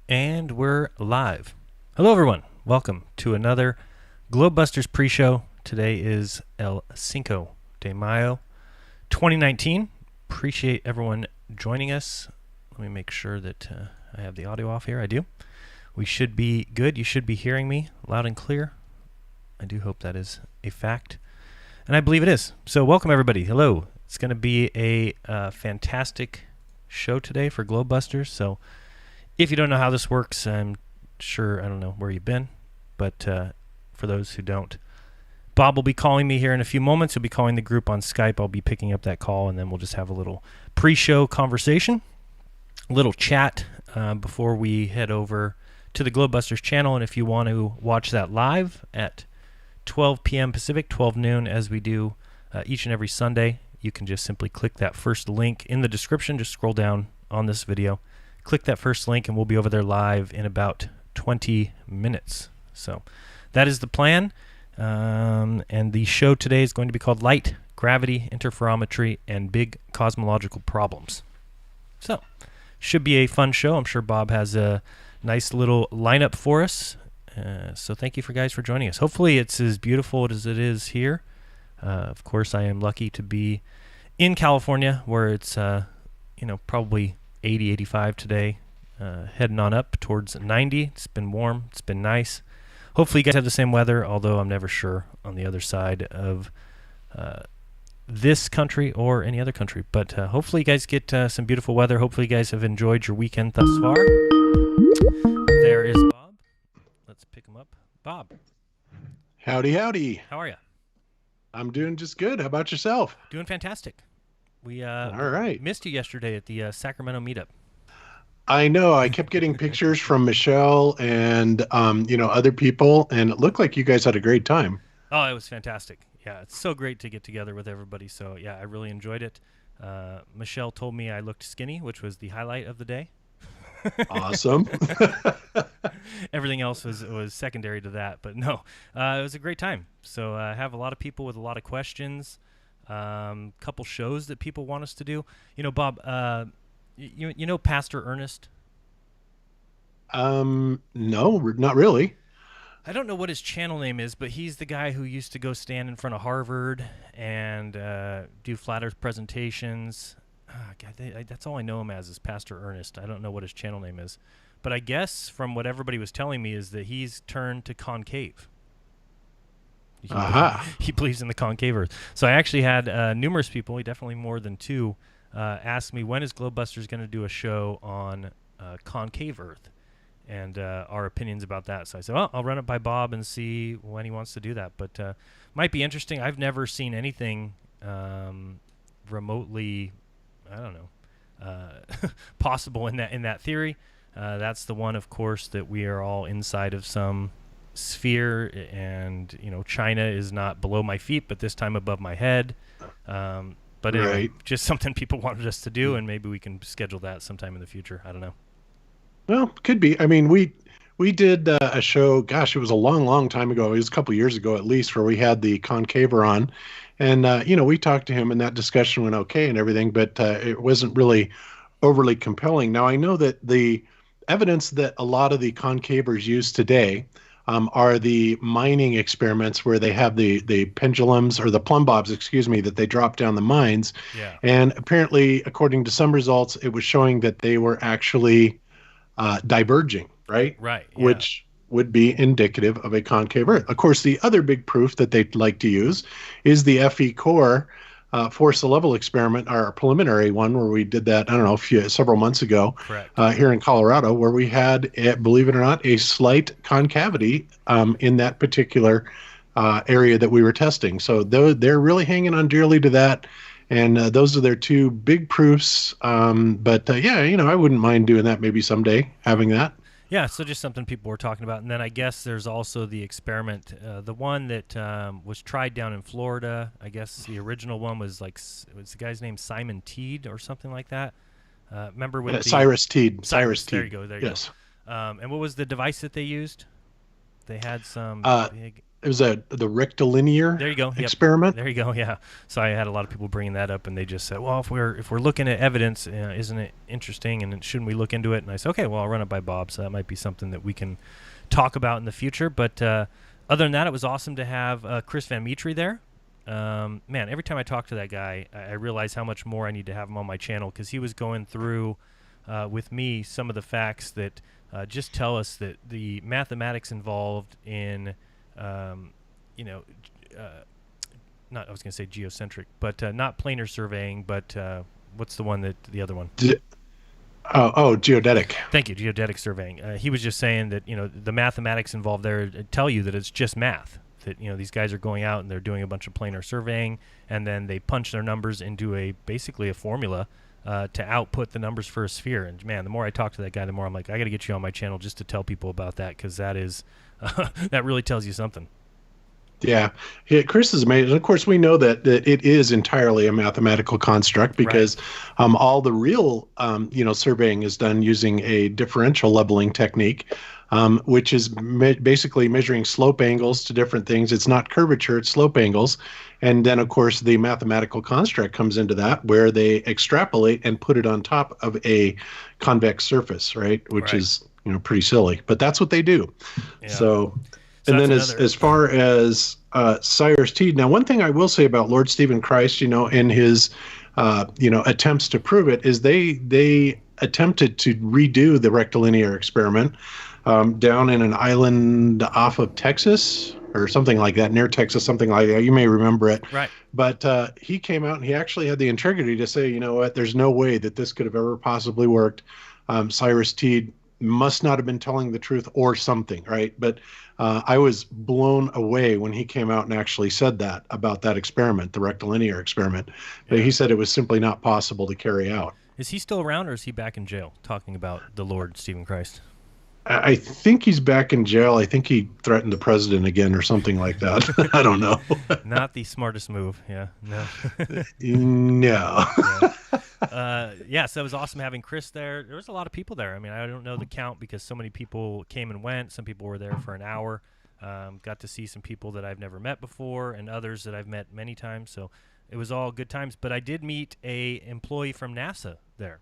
And we're live. Hello, everyone. Welcome to another Globebusters pre-show. Today is El Cinco de Mayo, 2019. Appreciate everyone joining us. Let me make sure that I have the audio off here. I do. We should be good. You should be hearing me loud and clear. I do hope that is a fact. And I believe it is. So welcome, everybody. Hello. It's going to be a fantastic show today for Globebusters. So if you don't know how this works, I'm sure, I don't know where you've been, but for those who don't, Bob will be calling me here in a few moments. He'll be calling the group on Skype. I'll be picking up that call, and then we'll just have a little pre-show conversation, a little chat before we head over to the Globebusters channel. And if you want to watch that live at 12 p.m. Pacific, 12 noon, as we do each and every Sunday, you can just simply click that first link in the description. Just scroll down on this video. Click that first link and we'll be over there live in about 20 minutes. So that is the plan. And the show today is going to be called Light, Gravity, Interferometry, and Big Cosmological Problems. So should be a fun show. I'm sure Bob has a nice little lineup for us. So thank you guys for joining us. Hopefully it's as beautiful as it is here. Of course, I am lucky to be in California where it's probably 80, 85 today, heading on up towards 90. It's been warm. It's been nice. Hopefully you guys have the same weather, although I'm never sure on the other side of this country or any other country. But hopefully you guys get some beautiful weather. Hopefully you guys have enjoyed your weekend thus far. There is Bob. Let's pick him up. Bob. Howdy, howdy. How are you? I'm doing just good. How about yourself? Doing fantastic. We all right. missed you yesterday at the Sacramento meetup. I know. I kept getting pictures from Michelle and other people, and it looked like you guys had a great time. Oh, it was fantastic. Yeah, it's so great to get together with everybody. So yeah, I really enjoyed it. Michelle told me I looked skinny, which was the highlight of the day. Awesome. Everything else was secondary to that, but no, it was a great time. So I have a lot of people with a lot of questions. Couple shows that people want us to do. Bob, you know Pastor Ernest? No, not really. I don't know what his channel name is, but he's the guy who used to go stand in front of Harvard and do flat Earth presentations. God, that's all I know him as is Pastor Ernest. I don't know what his channel name is, but I guess from what everybody was telling me is that he's turned to concave. He believes in the concave Earth. So I actually had numerous people, definitely more than two, ask me, when is Globebusters going to do a show on concave Earth and our opinions about that. So I said, well, I'll run it by Bob and see when he wants to do that. But might be interesting. I've never seen anything remotely, I don't know, possible in that theory. That's the one, of course, that we are all inside of some sphere, and China is not below my feet but this time above my head, but anyway, just something people wanted us to do, and maybe we can schedule that sometime in the future. I don't know. Well, could be. I mean, we did a show, gosh, it was a long time ago. It was a couple years ago at least, where we had the concaver on, and we talked to him and that discussion went okay and everything, but it wasn't really overly compelling. Now I know that the evidence that a lot of the concavers use today are the mining experiments where they have the pendulums, or the plumb bobs, excuse me, that they drop down the mines. Yeah. And apparently, according to some results, it was showing that they were actually diverging, right? Right. Yeah. Which would be indicative of a concave Earth. Of course, the other big proof that they'd like to use is the FE core force level experiment, our preliminary one, where we did that, I don't know, several months ago. Correct. Here in Colorado, where we had, believe it or not, a slight concavity in that particular area that we were testing. So they're really hanging on dearly to that, and those are their two big proofs. But I wouldn't mind doing that maybe someday, having that. Yeah, so just something people were talking about. And then I guess there's also the experiment, the one that was tried down in Florida. I guess the original one was the guy's name Simon Teed or something like that. Remember with Cyrus Teed. Cyrus, there you go. Yes. And what was the device that they used? They had some big... it was the rectilinear There you go. Yep. experiment. There you go. Yeah. So I had a lot of people bringing that up, and they just said, "Well, if we're looking at evidence, isn't it interesting? And shouldn't we look into it?" And I said, "Okay, well, I'll run it by Bob. So that might be something that we can talk about in the future." But other than that, it was awesome to have Chris Van Mitri there. Man, every time I talk to that guy, I realize how much more I need to have him on my channel, because he was going through with me some of the facts that just tell us that the mathematics involved in you know, not, I was going to say geocentric, but not planar surveying, but what's the other one? Geodetic. Thank you, geodetic surveying. He was just saying that, the mathematics involved there tell you that it's just math. That, these guys are going out and they're doing a bunch of planar surveying, and then they punch their numbers into basically a formula to output the numbers for a sphere. And man, the more I talk to that guy, the more I'm like, I got to get you on my channel just to tell people about that, because that is that really tells you something. Yeah. Chris is amazing. Of course, we know that it is entirely a mathematical construct, because all the real, surveying is done using a differential leveling technique, which is basically measuring slope angles to different things. It's not curvature, it's slope angles. And then, of course, the mathematical construct comes into that, where they extrapolate and put it on top of a convex surface, right? Which is, pretty silly, but that's what they do. Yeah. So and then as far as Cyrus Teed, now one thing I will say about Lord Stephen Christ, in his attempts to prove it, is they attempted to redo the rectilinear experiment down in an island off of Texas or something like that, near Texas, something like that. You may remember it. Right. But he came out and he actually had the integrity to say, you know what, there's no way that this could have ever possibly worked. Cyrus Teed must not have been telling the truth or something, right? But I was blown away when he came out and actually said that about that experiment, the rectilinear experiment. But he said it was simply not possible to carry out. Is he still around, or is he back in jail talking about the Lord Stephen Christ? I think he's back in jail. I think he threatened the president again or something like that. I don't know. Not the smartest move. Yeah. No. No. So it was awesome having Chris there. There was a lot of people there. I mean, I don't know the count because so many people came and went. Some people were there for an hour. Got to see some people that I've never met before and others that I've met many times. So it was all good times. But I did meet a employee from NASA there.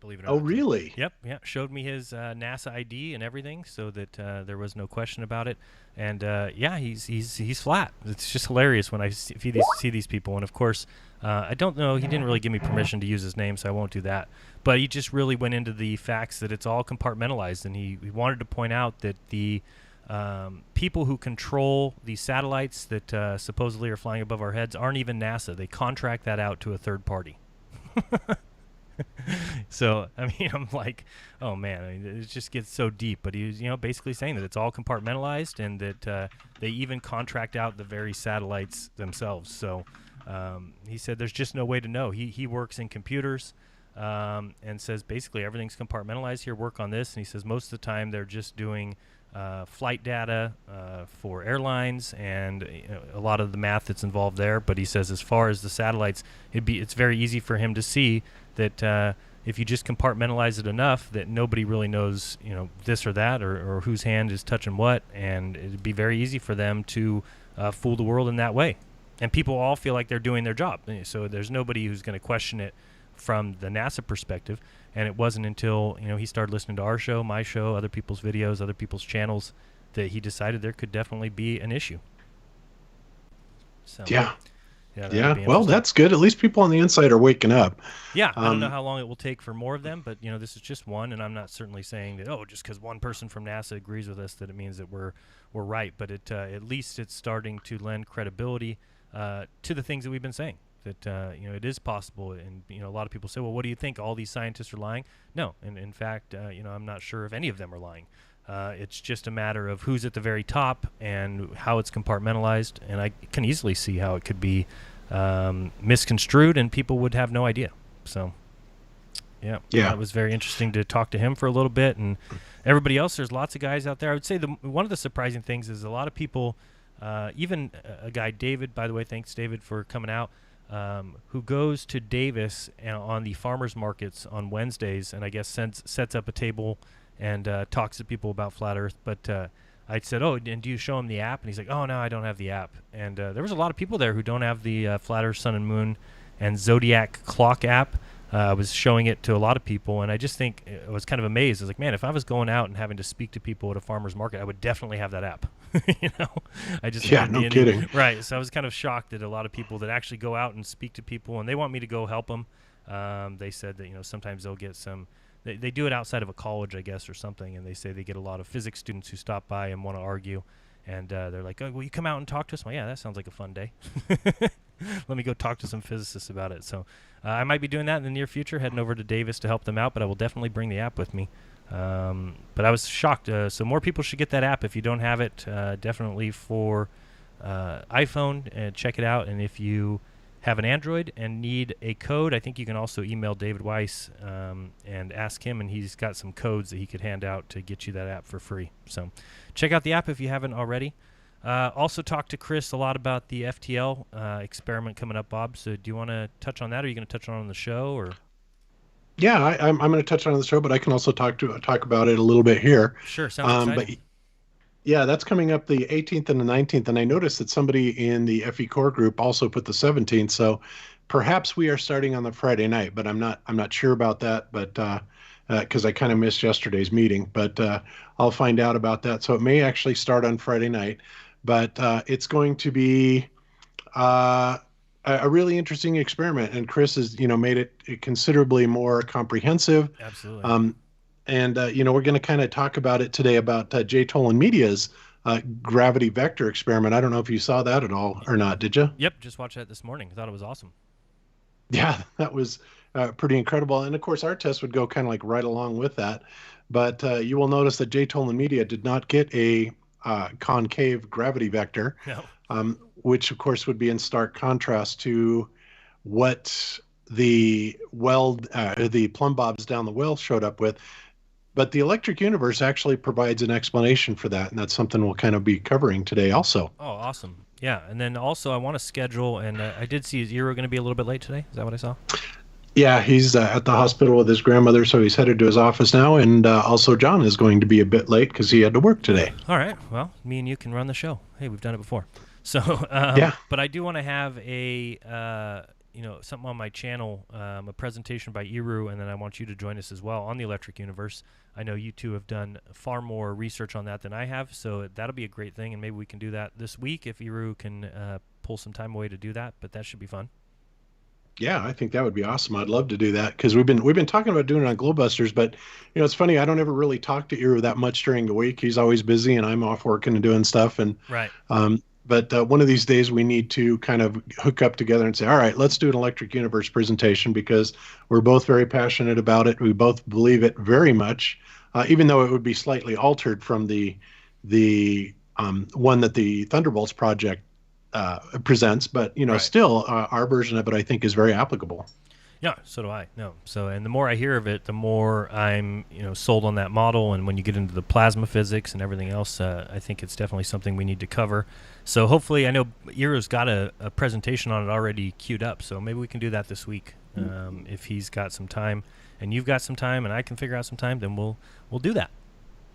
Believe it or not. Oh, really? Yep. Yeah. Showed me his NASA ID and everything, so that there was no question about it. And he's flat. It's just hilarious when I see these people. And of course, I don't know. He didn't really give me permission to use his name, so I won't do that. But he just really went into the facts that it's all compartmentalized, and he wanted to point out that the people who control the satellites that supposedly are flying above our heads aren't even NASA. They contract that out to a third party. So, I mean, I'm like, oh, man, it just gets so deep. But he was, basically saying that it's all compartmentalized, and that they even contract out the very satellites themselves. So he said there's just no way to know. He works in computers and says basically everything's compartmentalized here. Work on this. And he says most of the time they're just doing flight data for airlines and a lot of the math that's involved there. But he says as far as the satellites, it's very easy for him to see that if you just compartmentalize it enough, that nobody really knows, this or that, or whose hand is touching what, and it'd be very easy for them to fool the world in that way. And people all feel like they're doing their job, so there's nobody who's going to question it from the NASA perspective. And it wasn't until he started listening to our show, my show, other people's videos, other people's channels, that he decided there could definitely be an issue. So yeah. Yeah. Well, that's good. At least people on the inside are waking up. Yeah. I don't know how long it will take for more of them, but this is just one, and I'm not certainly saying that just because one person from NASA agrees with us that it means that we're right. But at least it's starting to lend credibility to the things that we've been saying. That it is possible, and a lot of people say, well, what do you think? All these scientists are lying? No, and in fact, I'm not sure if any of them are lying. It's just a matter of who's at the very top and how it's compartmentalized, and I can easily see how it could be misconstrued, and people would have no idea. So, yeah, it was very interesting to talk to him for a little bit, and everybody else. There's lots of guys out there. I would say one of the surprising things is a lot of people, even a guy, David, by the way, thanks, David, for coming out. Who goes to Davis on the farmers markets on Wednesdays, and I guess sets up a table and talks to people about flat Earth. But I said, "Oh, and do you show him the app?" And he's like, "Oh no, I don't have the app." And there was a lot of people there who don't have the Flat Earth, Sun and Moon, and Zodiac Clock app. I was showing it to a lot of people, and I just think I was kind of amazed. I was like, "Man, if I was going out and having to speak to people at a farmer's market, I would definitely have that app." you know, I just Yeah, no kidding. right. So I was kind of shocked that a lot of people that actually go out and speak to people, and they want me to go help them. They said that sometimes they'll get some. They do it outside of a college, I guess, or something, and they say they get a lot of physics students who stop by and want to argue, and they're like, "Oh, will you come out and talk to us?" Well, yeah, that sounds like a fun day. Let me go talk to some physicists about it. So I might be doing that in the near future, heading over to Davis to help them out, but I will definitely bring the app with me. But I was shocked. So more people should get that app. If you don't have it, definitely for iPhone, check it out. And if you have an Android and need a code, I think you can also email David Weiss and ask him, and he's got some codes that he could hand out to get you that app for free. So check out the app if you haven't already. Also talked to Chris a lot about the FTL experiment coming up, Bob. So do you want to touch on that, or are you going to touch on the show? Or Yeah, I'm going to touch on the show, but I can also talk about it a little bit here. Sure, sounds exciting. But yeah, that's coming up the 18th and the 19th, and I noticed that somebody in the FE Core group also put the 17th. So perhaps we are starting on the Friday night, but I'm not sure about that. But because I kind of missed yesterday's meeting, but I'll find out about that. So it may actually start on Friday night, but it's going to be a really interesting experiment, and Chris has made it considerably more comprehensive. Absolutely. And we're going to kind of talk about it today about Jay Tolan Media's gravity vector experiment. I don't know if you saw that at all or not. Did you? Yep, just watched that this morning. I thought it was awesome. Yeah, that was pretty incredible. And of course, our test would go kind of like right along with that. But you will notice that Jay Tolan Media did not get a concave gravity vector, No. Which of course would be in stark contrast to what the plumb bobs down the well showed up with. But the electric universe actually provides an explanation for that, and that's something we'll kind of be covering today also. Oh, awesome. Yeah, and then also I want to schedule, and I did see, is Eero going to be a little bit late today? Is that what I saw? Yeah, he's at the hospital with his grandmother, so he's headed to his office now, and also John is going to be a bit late because he had to work today. All right, well, me and you can run the show. Hey, we've done it before. So, yeah. But I do want to have a something on my channel, a presentation by Eru, and then I want you to join us as well on the electric universe. I know you two have done far more research on that than I have, so that'll be a great thing, and maybe we can do that this week if Eru can pull some time away to do that, but that should be fun. Yeah, I think that would be awesome. I'd love to do that because we've been talking about doing it on Globebusters, but it's funny. I don't ever really talk to Eru that much during the week. He's always busy, and I'm off working and doing stuff. And right. But one of these days we need to kind of hook up together and say, all right, let's do an electric universe presentation because we're both very passionate about it. We both believe it very much, even though it would be slightly altered from the one that the Thunderbolts project presents. But, right. Still our version of it, I think, is very applicable. Yeah, so do I. No, so and the more I hear of it, the more I'm sold on that model. And when you get into the plasma physics and everything else, I think it's definitely something we need to cover. So hopefully, I know Ero's got a presentation on it already queued up. So maybe we can do that this week if he's got some time and you've got some time and I can figure out some time. Then we'll do that.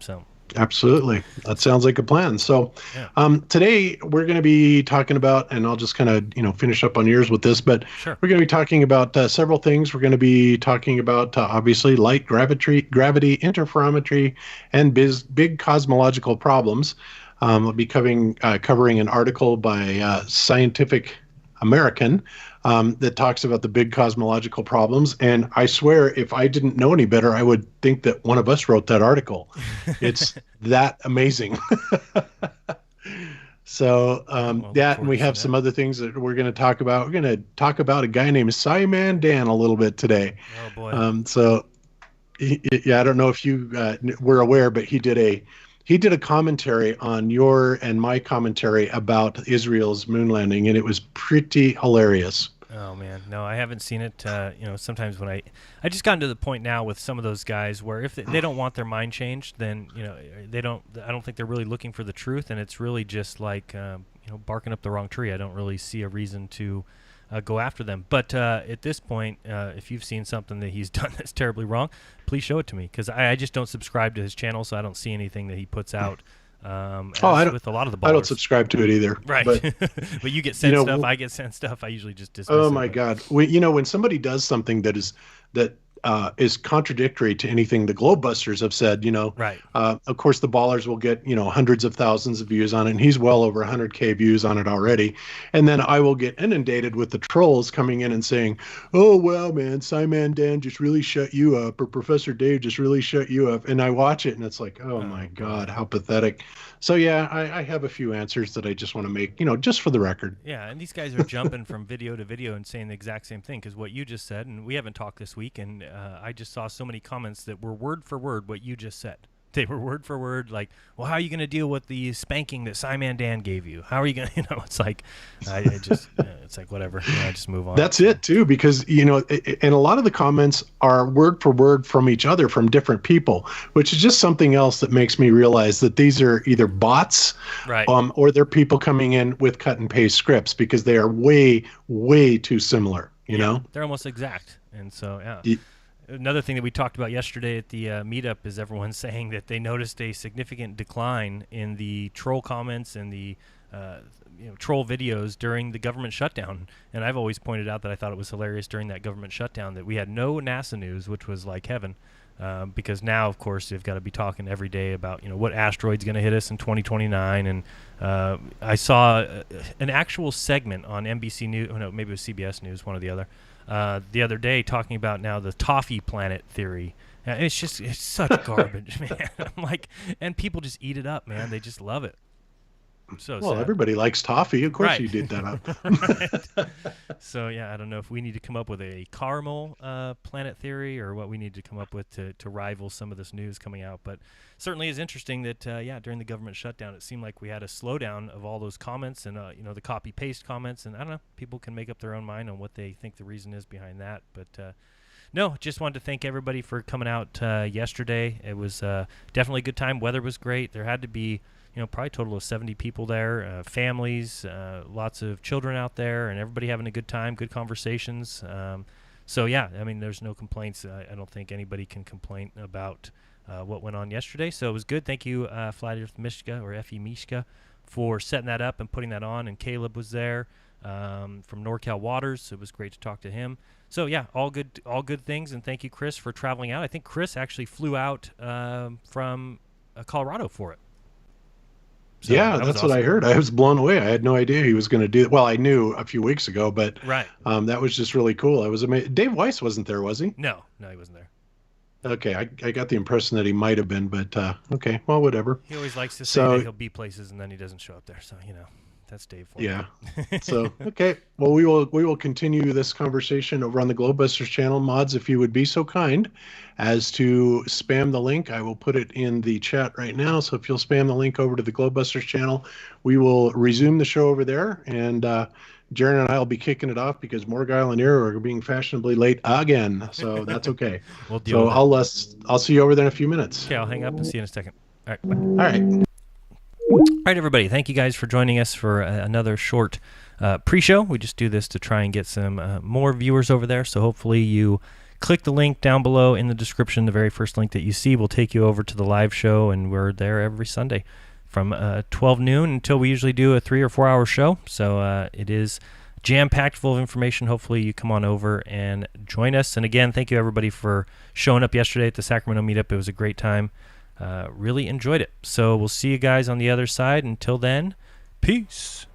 So. Absolutely. That sounds like a plan. So yeah. Today we're going to be talking about, and I'll just kind of, finish up on yours with this, but sure. We're going to be talking about several things. We're going to be talking about, obviously, light, gravity, interferometry, and big cosmological problems. We'll be covering an article by Scientific American that talks about the big cosmological problems. And I swear, if I didn't know any better, I would think that one of us wrote that article. It's that amazing. So, that, and we have some other things that we're going to talk about. We're going to talk about a guy named Simon Dan a little bit today. Oh, boy. So, yeah, I don't know if you were aware, but he did a commentary on your and my commentary about Israel's moon landing, and it was pretty hilarious. Oh man, no, I haven't seen it. Sometimes when I just gotten to the point now with some of those guys where if they don't want their mind changed, then I don't think they're really looking for the truth, and it's really just like barking up the wrong tree. I don't really see a reason to go after them. But at this point, if you've seen something that he's done that's terribly wrong, please show it to me because I just don't subscribe to his channel, so I don't see anything that he puts out I as don't with a lot of the I don't ballers. subscribe to it either. Right. But But you get you sent stuff, know, I get sent stuff. I usually just dismiss oh it. my But God. When somebody does something that is contradictory to anything the Globebusters have said, right. of course the Ballers will get, hundreds of thousands of views on it, and he's well over 100K views on it already. And then I will get inundated with the trolls coming in and saying, "Oh well, man, Simon Dan just really shut you up, or Professor Dave just really shut you up." And I watch it, and it's like, oh my Oh God, boy. how pathetic. So yeah, I have a few answers that I just want to make, just for the record. Yeah, and these guys are jumping from video to video and saying the exact same thing because what you just said, and we haven't talked this week, and I just saw so many comments that were word for word what you just said. They were word for word, like, "Well, how are you going to deal with the spanking that Simon Dan gave you? How are you going to, It's like, I just, it's like whatever. I just move on." That's So, it too, because and a lot of the comments are word for word from each other from different people, which is just something else that makes me realize that these are either bots, right. or they're people coming in with cut and paste scripts because they are way, way too similar. Yeah, they're almost exact, and so yeah. Y- Another thing that we talked about yesterday at the meetup is everyone saying that they noticed a significant decline in the troll comments and the troll videos during the government shutdown. And I've always pointed out that I thought it was hilarious during that government shutdown that we had no NASA news, which was like heaven. Because now, of course, they've got to be talking every day about what asteroid's going to hit us in 2029. And I saw an actual segment on NBC News. Oh, no, maybe it was CBS News, one or the other. The other day talking about now the toffee planet theory. It's such garbage, man. I'm like, and people just eat it up, man. They just love it. So Well, sad. everybody likes toffee. Of course, Right. you did that up. Right. So yeah, I don't know if we need to come up with a caramel planet theory or what we need to come up with to rival some of this news coming out. But certainly is interesting that during the government shutdown, it seemed like we had a slowdown of all those comments and the copy paste comments, and I don't know, people can make up their own mind on what they think the reason is behind that. But no, just wanted to thank everybody for coming out yesterday. It was definitely a good time. Weather was great. There had to be probably a total of 70 people there, families, lots of children out there, and everybody having a good time, good conversations. So, yeah, I mean, there's no complaints. I don't think anybody can complain about what went on yesterday. So it was good. Thank you, Flat Earth Mishka, or F.E. Mishka, for setting that up and putting that on. And Caleb was there from NorCal Waters. It was great to talk to him. So, yeah, all good things. And thank you, Chris, for traveling out. I think Chris actually flew out from Colorado for it. So Yeah, that was that's what I awesome. heard. I was blown away. I had no idea he was going to do it. Well, I knew a few weeks ago, but Right. that was just really cool. I was amazed. Dave Weiss wasn't there, was he? No, he wasn't there. Okay, I got the impression that he might have been, but okay, well, whatever. He always likes to say that So he'll be places and then he doesn't show up there. So, that's Dave for yeah, you. so okay, well, we will continue this conversation over on the Globebusters channel. Mods, if you would be so kind as to spam the link, I will put it in the chat right now. So if you'll spam the link over to the Globebusters channel, we will resume the show over there, and Jaron and I will be kicking it off because Morgile and Air are being fashionably late again. So that's okay. We'll deal So with it. I'll see you over there in a few minutes. Okay, I'll hang up and see you in a second. All right, bye. All right. All right, everybody. Thank you guys for joining us for another short pre-show. We just do this to try and get some more viewers over there. So hopefully you click the link down below in the description. The very first link that you see will take you over to the live show, and we're there every Sunday from 12 noon until we usually do a 3 or 4 hour show. So it is jam-packed full of information. Hopefully you come on over and join us. And again, thank you everybody for showing up yesterday at the Sacramento meetup. It was a great time. Really enjoyed it. So we'll see you guys on the other side. Until then, peace.